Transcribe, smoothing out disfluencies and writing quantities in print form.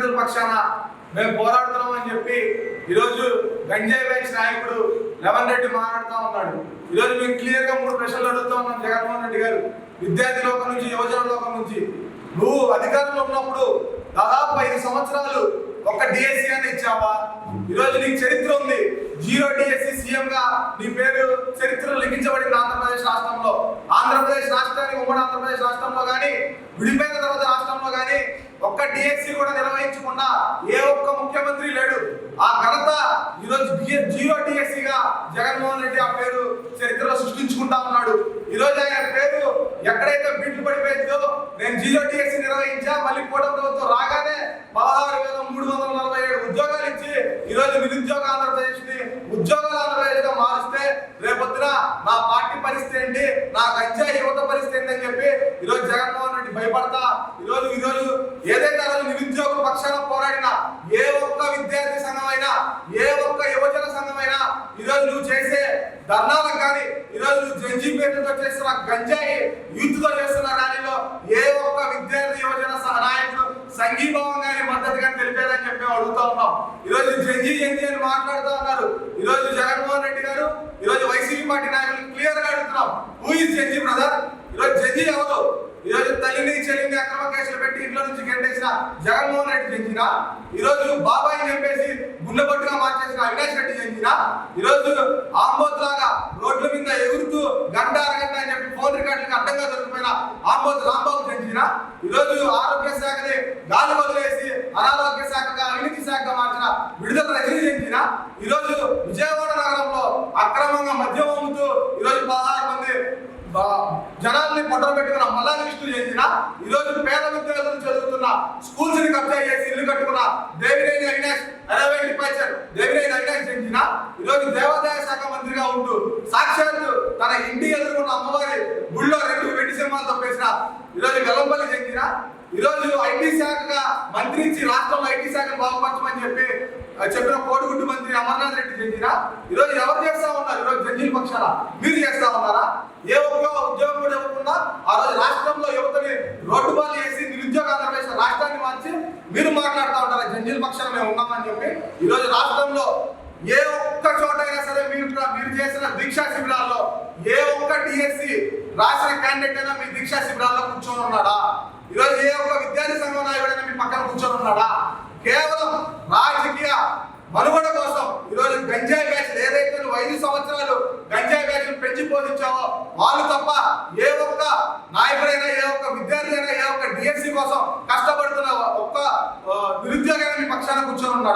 విద్యార్థుల పక్షాన మేము పోరాడుతున్నామని చెప్పి ఈరోజు గంజాయి బ్యాచ్ నాయకుడు లెవన్ రెడ్డి మాట్లాడుతూ ఉన్నాడు. ఈరోజు మేము క్లియర్గా 3 ప్రశ్నలు అడుగుతా ఉన్నాం జగన్మోహన్ రెడ్డి గారు. విద్యార్థి లోకం నుంచి, యువజన లోకం నుంచి, నువ్వు అధికారంలో ఉన్నప్పుడు దాదాపు 5 సంవత్సరాలు ఒక డిఎస్సి అని ఇచ్చావా? ఈరోజు నీకు చరిత్ర ఉంది. 0 డిఎస్సి సీఎం గా నీ పేరు చరిత్రలో లిఖించబడింది ఆంధ్రప్రదేశ్ రాష్ట్రంలో. ఆంధ్రప్రదేశ్ రాష్ట్రానికి, ఉమ్మడి ఆంధ్రప్రదేశ్ రాష్ట్రంలో కానీ, విడిపోయిన తర్వాత రాష్ట్రంలో కానీ ఒక్క డిఎస్సి కూడా నిర్వహించకుండా ఏ ఒక్క ముఖ్యమంత్రి లేడు. ఆ ఘనత ఈరోజు 0 డిఎస్సిగా జగన్మోహన్ రెడ్డి ఆ పేరు చరిత్రలో సృష్టించుకుంటా ఉన్నాడు. ఈరోజు ఆయన పేరు ఎక్కడైతే బిడ్లు పడిపోయిందో, నేను 0 డిఎస్సి నిర్వహించా, మళ్ళీ కూటమి ప్రభుత్వం రాగానే 16,347 ఉద్యోగాలు ఇచ్చి ఈరోజు నిరుద్యోగ ఆంధ్రప్రదేశ్ ని ఉద్యోగాల ఆంధ్రప్రదేశ్ గా మారిస్తే రేపొద్దున నా పార్టీ పరిస్థితి ఏంటి, నా గంజాయి యువత పరిస్థితి ఏంటి అని చెప్పి ఈరోజు జగన్మోహన్ రెడ్డి భయపడతా ఈరోజు ఏదైతే రోజు నిరుద్యోగ పక్షాన పోరాడిన ఏ ఒక్క విద్యార్థి సంఘమైనా, ఏ ఒక్క యువజన సంఘమైనా ఈరోజు నువ్వు చేసే ధర్నాలకు కానీ, ఈరోజు నువ్వు జంజీ పేరుతో చేస్తున్న గంజాయి యూత్ తో చేస్తున్న ర్యాలీలో ఏ ఒక్క విద్యార్థి యువజన నాయకుడు సంఘీభావం కానీ మద్దతు కానీ తెలిపేదని చెప్పి అడుగుతా ఉన్నాం. ఈరోజు జంజీ అని మాట్లాడుతూ ఉన్నారు. ఈరోజు జగన్మోహన్ రెడ్డి గారు, ఈరోజు వైసీపీ పార్టీ నాయకులు క్లియర్ గా అడుగుతున్నాం, హూ ఇస్ జంజీ బ్రదర్? ఈరోజు జంజీ ఎవరు? ఈరోజు తల్లిని చెల్లిని అక్రమ కేసులు పెట్టి ఇంట్లో నుంచి గెంటేసిన జగన్మోహన్ రెడ్డి జంజినా? ఈరోజు బాబాయిని చెప్పేసి గుండెపట్టుగా మార్చేసిన అవినాష్ రెడ్డి జంజినా? ఈరోజు ఆంబోత్ లాగా రోడ్ల మీద ఎగురుతూ గంట అరగంట అని చెప్పి ఫోన్ రికార్డులకు అడ్డంగా దొరికిపోయిన ఆంబోత్ రాంబాబు జంజినా? ఈరోజు ఆరోగ్య శాఖని గాలి వదిలేసి అనారోగ్య శాఖగా, అవినీతి శాఖగా మార్చిన విడుదల రజనీ జంజినా? ఈరోజు విజయవాడ నగరంలో అక్రమంగా మద్యం అమ్ముతూ ఈరోజు 16 మంది జనాల్ని పొట్టలు పెట్టుకున్న మల్లాది విష్ణు చేసిన, ఈరోజు పేద విద్యార్థులు చదువుతున్న స్కూల్స్ ని కబ్జా చేసి ఇల్లు కట్టుకున్న దేవినేని అవినాష్ చేసిన, ఈరోజు దేవాదాయ శాఖ మంత్రిగా ఉంటూ సాక్షాత్తు తన ఇంటి ఎదుర్కొన్న అమ్మవారి గుళ్ళో 2 వెండి సింహాలు తప్పేసిన ఈరోజు వెల్లంపల్లి చెందిన, ఈరోజు ఐటీ శాఖగా మంత్రి ఇచ్చి రాష్ట్రంలో ఐటీ శాఖను బాగుపరచమని చెప్పిన కోడిగుడ్డు మంత్రి అమర్నాథ్ రెడ్డి చెందిన, ఈరోజు ఎవరు చేస్తా ఉన్నారు? ఈరోజు జంజీల పక్షాన మీరు చేస్తా ఉన్నారా? ఏ ఒక్క ఉద్యోగం కూడా ఇవ్వకుండా ఆ రోజు రాష్ట్రంలో యువతని రోడ్డు బాలు చేసి నిరుద్యోగ ఆంధ్రప్రదేశ్ రాష్ట్రాన్ని మార్చి మీరు మాట్లాడుతూ ఉంటారా జంజీల పక్షాన మేము ఉన్నామని చెప్పి? ఈరోజు రాష్ట్రంలో ఏ ఒక్క చోటైనా సరే మీరు చేసిన దీక్షా శిబిరాల్లో ఏ ఒక్క డిఎస్సి రాసిన క్యాండిడేట్ అయినా మీ దీక్షా శిబిరాల్లో కూర్చొని ఉన్నాడా? ఈరోజు ఏ ఒక్క విద్యార్థి సంఘం నాయకుడైనా మీ పక్కన కూర్చొని ఉన్నాడా? కేవలం రాజకీయ మనుగడ కోసం ఈరోజు గంజాయి బ్యాచ్ ఏదైతే నువ్వు 5 సంవత్సరాలు గంజాయి బ్యాచ్ పెంచి పోషించావో వాళ్ళు తప్ప ఏ ఒక్క నాయకుడైనా, ఏ ఒక్క విద్యార్థి అయినా, ఏ ఒక్క డిఎస్సి కోసం కష్టపడుతున్న ఒక్క నిరుద్యోగైనా మీ పక్షాన కూర్చొని ఉన్నాడా?